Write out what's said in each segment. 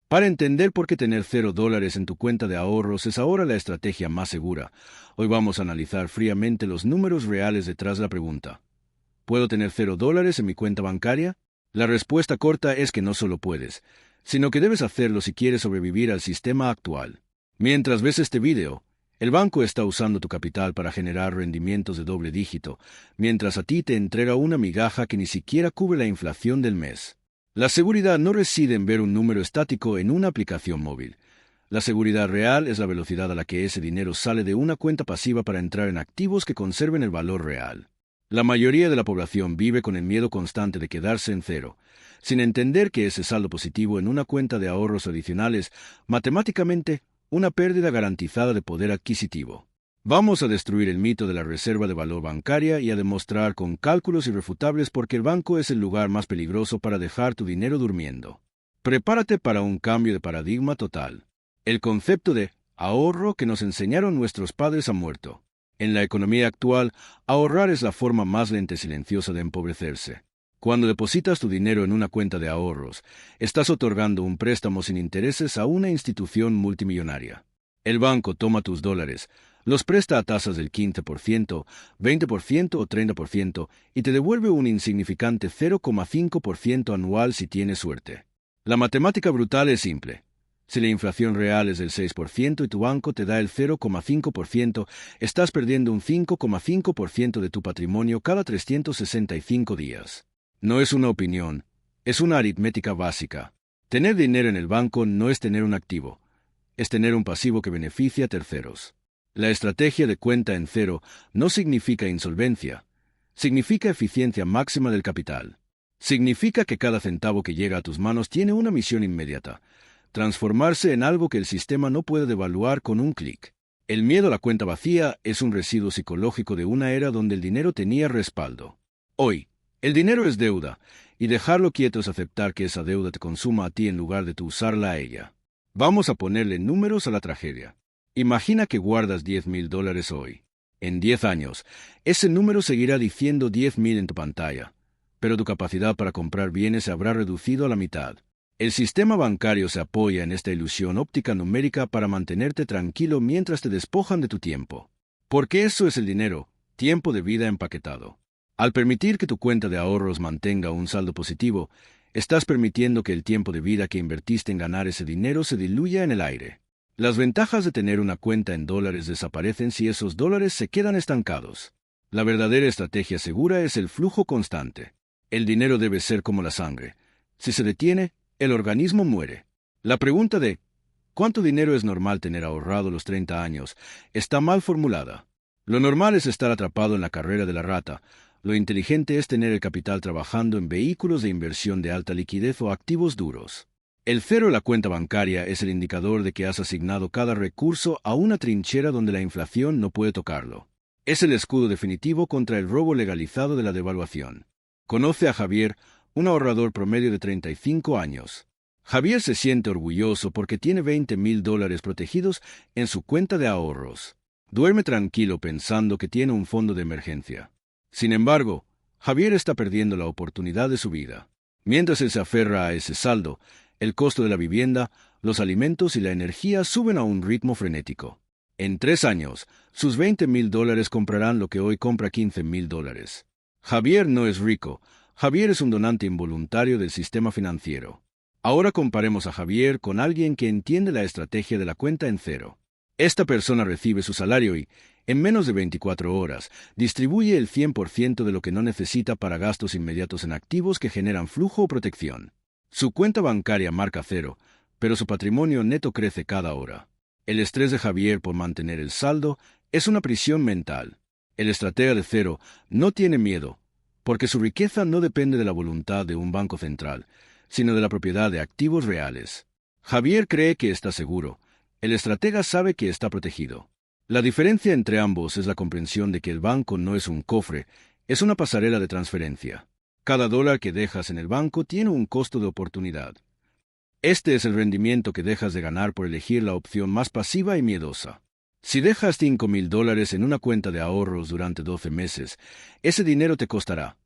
Para entender por qué tener $0 en tu cuenta de ahorros es ahora la estrategia más segura, hoy vamos a analizar fríamente los números reales detrás de la pregunta. ¿Puedo tener $0 en mi cuenta bancaria? La respuesta corta es que no solo puedes, sino que debes hacerlo si quieres sobrevivir al sistema actual. Mientras ves este video, el banco está usando tu capital para generar rendimientos de doble dígito, mientras a ti te entrega una migaja que ni siquiera cubre la inflación del mes. La seguridad no reside en ver un número estático en una aplicación móvil. La seguridad real es la velocidad a la que ese dinero sale de una cuenta pasiva para entrar en activos que conserven el valor real. La mayoría de la población vive con el miedo constante de quedarse en cero, sin entender que ese saldo positivo en una cuenta de ahorros adicionales, matemáticamente, una pérdida garantizada de poder adquisitivo. Vamos a destruir el mito de la reserva de valor bancaria y a demostrar con cálculos irrefutables por qué el banco es el lugar más peligroso para dejar tu dinero durmiendo. Prepárate para un cambio de paradigma total. El concepto de ahorro que nos enseñaron nuestros padres ha muerto. En la economía actual, ahorrar es la forma más lenta y silenciosa de empobrecerse. Cuando depositas tu dinero en una cuenta de ahorros, estás otorgando un préstamo sin intereses a una institución multimillonaria. El banco toma tus dólares, los presta a tasas del 15%, 20% o 30% y te devuelve un insignificante 0,5% anual si tienes suerte. La matemática brutal es simple. Si la inflación real es del 6% y tu banco te da el 0,5%, estás perdiendo un 5,5% de tu patrimonio cada 365 días. No es una opinión, es una aritmética básica. Tener dinero en el banco no es tener un activo, es tener un pasivo que beneficia a terceros. La estrategia de cuenta en cero no significa insolvencia, significa eficiencia máxima del capital. Significa que cada centavo que llega a tus manos tiene una misión inmediata: transformarse en algo que el sistema no puede devaluar con un clic. El miedo a la cuenta vacía es un residuo psicológico de una era donde el dinero tenía respaldo. Hoy, el dinero es deuda, y dejarlo quieto es aceptar que esa deuda te consuma a ti en lugar de tú usarla a ella. Vamos a ponerle números a la tragedia. Imagina que guardas $10,000 hoy. En 10 años, ese número seguirá diciendo 10,000 en tu pantalla, pero tu capacidad para comprar bienes se habrá reducido a la mitad. El sistema bancario se apoya en esta ilusión óptica numérica para mantenerte tranquilo mientras te despojan de tu tiempo. Porque eso es el dinero, tiempo de vida empaquetado. Al permitir que tu cuenta de ahorros mantenga un saldo positivo, estás permitiendo que el tiempo de vida que invertiste en ganar ese dinero se diluya en el aire. Las ventajas de tener una cuenta en dólares desaparecen si esos dólares se quedan estancados. La verdadera estrategia segura es el flujo constante. El dinero debe ser como la sangre. Si se detiene, el organismo muere. La pregunta de ¿cuánto dinero es normal tener ahorrado a los 30 años? Está mal formulada. Lo normal es estar atrapado en la carrera de la rata. Lo inteligente es tener el capital trabajando en vehículos de inversión de alta liquidez o activos duros. El cero en la cuenta bancaria es el indicador de que has asignado cada recurso a una trinchera donde la inflación no puede tocarlo. Es el escudo definitivo contra el robo legalizado de la devaluación. Conoce a Javier, un ahorrador promedio de 35 años. Javier se siente orgulloso porque tiene $20,000 protegidos en su cuenta de ahorros. Duerme tranquilo pensando que tiene un fondo de emergencia. Sin embargo, Javier está perdiendo la oportunidad de su vida. Mientras él se aferra a ese saldo, el costo de la vivienda, los alimentos y la energía suben a un ritmo frenético. En 3 años, sus $20,000 comprarán lo que hoy compra $15,000. Javier no es rico. Javier es un donante involuntario del sistema financiero. Ahora comparemos a Javier con alguien que entiende la estrategia de la cuenta en cero. Esta persona recibe su salario y, en menos de 24 horas, distribuye el 100% de lo que no necesita para gastos inmediatos en activos que generan flujo o protección. Su cuenta bancaria marca cero, pero su patrimonio neto crece cada hora. El estrés de Javier por mantener el saldo es una prisión mental. El estratega de cero no tiene miedo, porque su riqueza no depende de la voluntad de un banco central, sino de la propiedad de activos reales. Javier cree que está seguro. El estratega sabe que está protegido. La diferencia entre ambos es la comprensión de que el banco no es un cofre, es una pasarela de transferencia. Cada dólar que dejas en el banco tiene un costo de oportunidad. Este es el rendimiento que dejas de ganar por elegir la opción más pasiva y miedosa. Si dejas $5,000 en una cuenta de ahorros durante 12 meses, ese dinero te costará,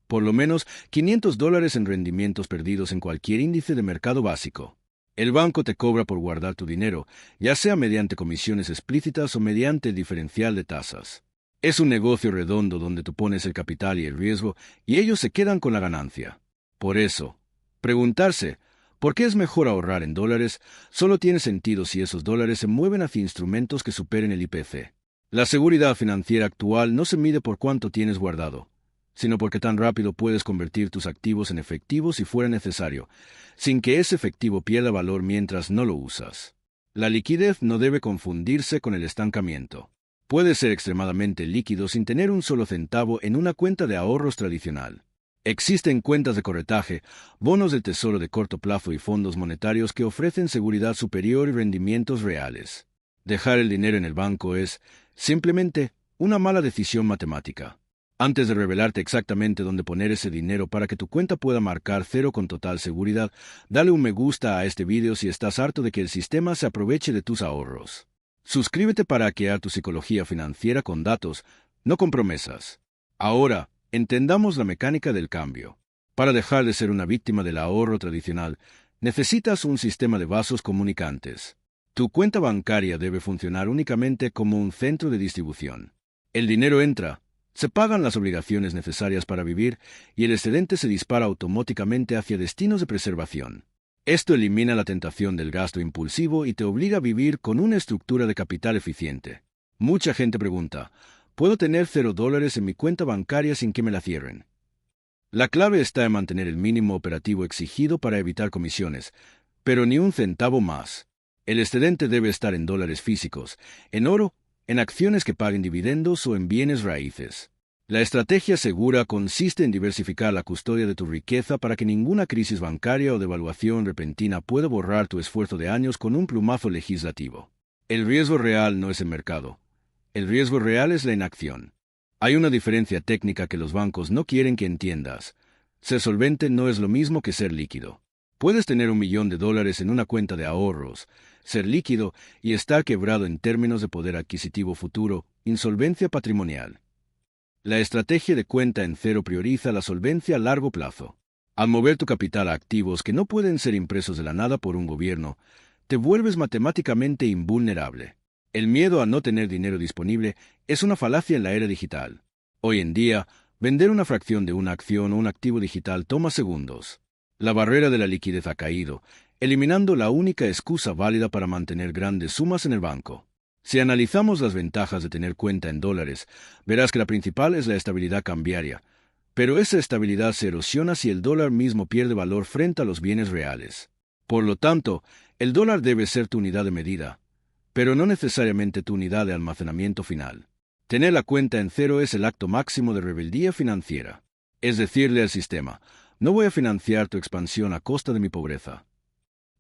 por lo menos, $500 en rendimientos perdidos en cualquier índice de mercado básico. El banco te cobra por guardar tu dinero, ya sea mediante comisiones explícitas o mediante el diferencial de tasas. Es un negocio redondo donde tú pones el capital y el riesgo y ellos se quedan con la ganancia. Por eso, preguntarse, ¿por qué es mejor ahorrar en dólares? Solo tiene sentido si esos dólares se mueven hacia instrumentos que superen el IPC. La seguridad financiera actual no se mide por cuánto tienes guardado, sino porque tan rápido puedes convertir tus activos en efectivo si fuera necesario, sin que ese efectivo pierda valor mientras no lo usas. La liquidez no debe confundirse con el estancamiento. Puede ser extremadamente líquido sin tener un solo centavo en una cuenta de ahorros tradicional. Existen cuentas de corretaje, bonos del tesoro de corto plazo y fondos monetarios que ofrecen seguridad superior y rendimientos reales. Dejar el dinero en el banco es, simplemente, una mala decisión matemática. Antes de revelarte exactamente dónde poner ese dinero para que tu cuenta pueda marcar cero con total seguridad, dale un me gusta a este video si estás harto de que el sistema se aproveche de tus ahorros. Suscríbete para hackear tu psicología financiera con datos, no con promesas. Ahora, entendamos la mecánica del cambio. Para dejar de ser una víctima del ahorro tradicional, necesitas un sistema de vasos comunicantes. Tu cuenta bancaria debe funcionar únicamente como un centro de distribución. El dinero entra, se pagan las obligaciones necesarias para vivir y el excedente se dispara automáticamente hacia destinos de preservación. Esto elimina la tentación del gasto impulsivo y te obliga a vivir con una estructura de capital eficiente. Mucha gente pregunta, ¿puedo tener $0 en mi cuenta bancaria sin que me la cierren? La clave está en mantener el mínimo operativo exigido para evitar comisiones, pero ni un centavo más. El excedente debe estar en dólares físicos, en oro, en acciones que paguen dividendos o en bienes raíces. La estrategia segura consiste en diversificar la custodia de tu riqueza para que ninguna crisis bancaria o devaluación repentina pueda borrar tu esfuerzo de años con un plumazo legislativo. El riesgo real no es el mercado. El riesgo real es la inacción. Hay una diferencia técnica que los bancos no quieren que entiendas. Ser solvente no es lo mismo que ser líquido. Puedes tener $1 millón en una cuenta de ahorros, ser líquido y estar quebrado en términos de poder adquisitivo futuro, insolvencia patrimonial. La estrategia de cuenta en cero prioriza la solvencia a largo plazo. Al mover tu capital a activos que no pueden ser impresos de la nada por un gobierno, te vuelves matemáticamente invulnerable. El miedo a no tener dinero disponible es una falacia en la era digital. Hoy en día, vender una fracción de una acción o un activo digital toma segundos. La barrera de la liquidez ha caído, eliminando la única excusa válida para mantener grandes sumas en el banco. Si analizamos las ventajas de tener cuenta en dólares, verás que la principal es la estabilidad cambiaria, pero esa estabilidad se erosiona si el dólar mismo pierde valor frente a los bienes reales. Por lo tanto, el dólar debe ser tu unidad de medida, pero no necesariamente tu unidad de almacenamiento final. Tener la cuenta en cero es el acto máximo de rebeldía financiera. Es decirle al sistema, no voy a financiar tu expansión a costa de mi pobreza.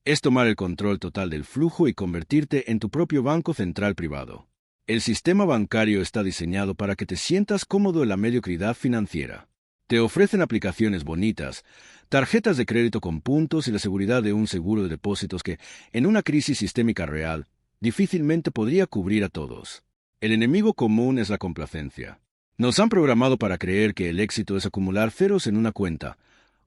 Es tomar el control total del flujo y convertirte en tu propio banco central privado. El sistema bancario está diseñado para que te sientas cómodo en la mediocridad financiera. Te ofrecen aplicaciones bonitas, tarjetas de crédito con puntos y la seguridad de un seguro de depósitos que, en una crisis sistémica real, difícilmente podría cubrir a todos. El enemigo común es la complacencia. Nos han programado para creer que el éxito es acumular ceros en una cuenta,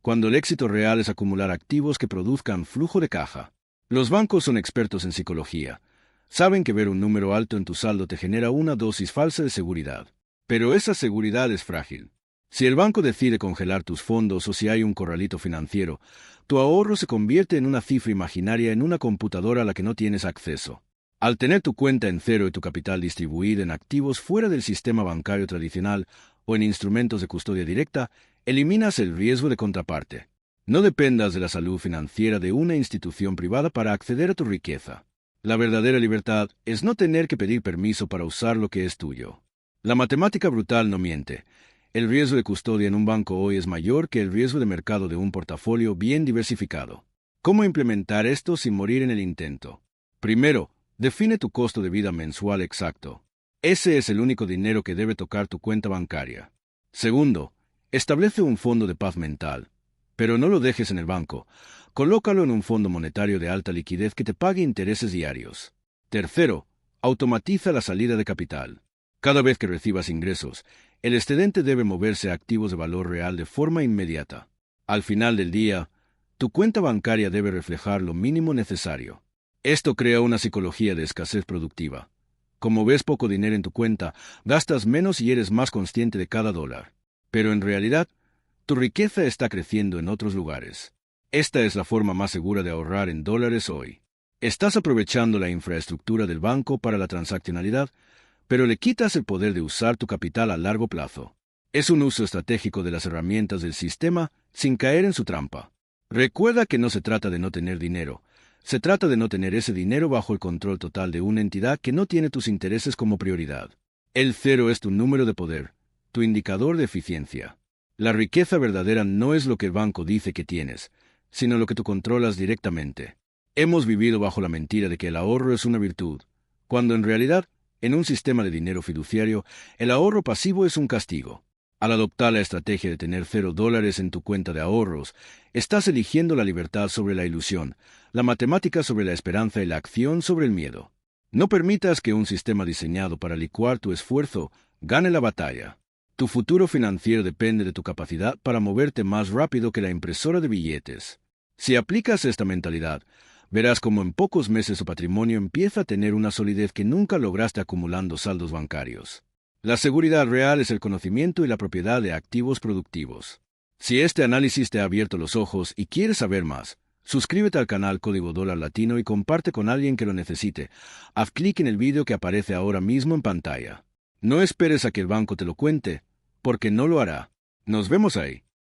cuando el éxito real es acumular activos que produzcan flujo de caja. Los bancos son expertos en psicología. Saben que ver un número alto en tu saldo te genera una dosis falsa de seguridad. Pero esa seguridad es frágil. Si el banco decide congelar tus fondos o si hay un corralito financiero, tu ahorro se convierte en una cifra imaginaria en una computadora a la que no tienes acceso. Al tener tu cuenta en cero y tu capital distribuido en activos fuera del sistema bancario tradicional o en instrumentos de custodia directa, eliminas el riesgo de contraparte. No dependas de la salud financiera de una institución privada para acceder a tu riqueza. La verdadera libertad es no tener que pedir permiso para usar lo que es tuyo. La matemática brutal no miente. El riesgo de custodia en un banco hoy es mayor que el riesgo de mercado de un portafolio bien diversificado. ¿Cómo implementar esto sin morir en el intento? Primero, define tu costo de vida mensual exacto. Ese es el único dinero que debe tocar tu cuenta bancaria. Segundo, establece un fondo de paz mental, pero no lo dejes en el banco. Colócalo en un fondo monetario de alta liquidez que te pague intereses diarios. Tercero, automatiza la salida de capital. Cada vez que recibas ingresos, el excedente debe moverse a activos de valor real de forma inmediata. Al final del día, Tu cuenta bancaria debe reflejar lo mínimo necesario. Esto crea una psicología de escasez productiva. Como ves poco dinero en tu cuenta, gastas menos y eres más consciente de cada dólar. Pero en realidad, tu riqueza está creciendo en otros lugares. Esta es la forma más segura de ahorrar en dólares hoy. Estás aprovechando la infraestructura del banco para la transaccionalidad, pero le quitas el poder de usar tu capital a largo plazo. Es un uso estratégico de las herramientas del sistema sin caer en su trampa. Recuerda que no se trata de no tener dinero. Se trata de no tener ese dinero bajo el control total de una entidad que no tiene tus intereses como prioridad. El cero es tu número de poder, tu indicador de eficiencia. La riqueza verdadera no es lo que el banco dice que tienes, sino lo que tú controlas directamente. Hemos vivido bajo la mentira de que el ahorro es una virtud, cuando en realidad, en un sistema de dinero fiduciario, el ahorro pasivo es un castigo. Al adoptar la estrategia de tener $0 en tu cuenta de ahorros, estás eligiendo la libertad sobre la ilusión, la matemática sobre la esperanza y la acción sobre el miedo. No permitas que un sistema diseñado para licuar tu esfuerzo gane la batalla. Tu futuro financiero depende de tu capacidad para moverte más rápido que la impresora de billetes. Si aplicas esta mentalidad, verás cómo en pocos meses tu patrimonio empieza a tener una solidez que nunca lograste acumulando saldos bancarios. La seguridad real es el conocimiento y la propiedad de activos productivos. Si este análisis te ha abierto los ojos y quieres saber más, suscríbete al canal Código Dólar Latino y comparte con alguien que lo necesite. Haz clic en el vídeo que aparece ahora mismo en pantalla. No esperes a que el banco te lo cuente, porque no lo hará. Nos vemos ahí.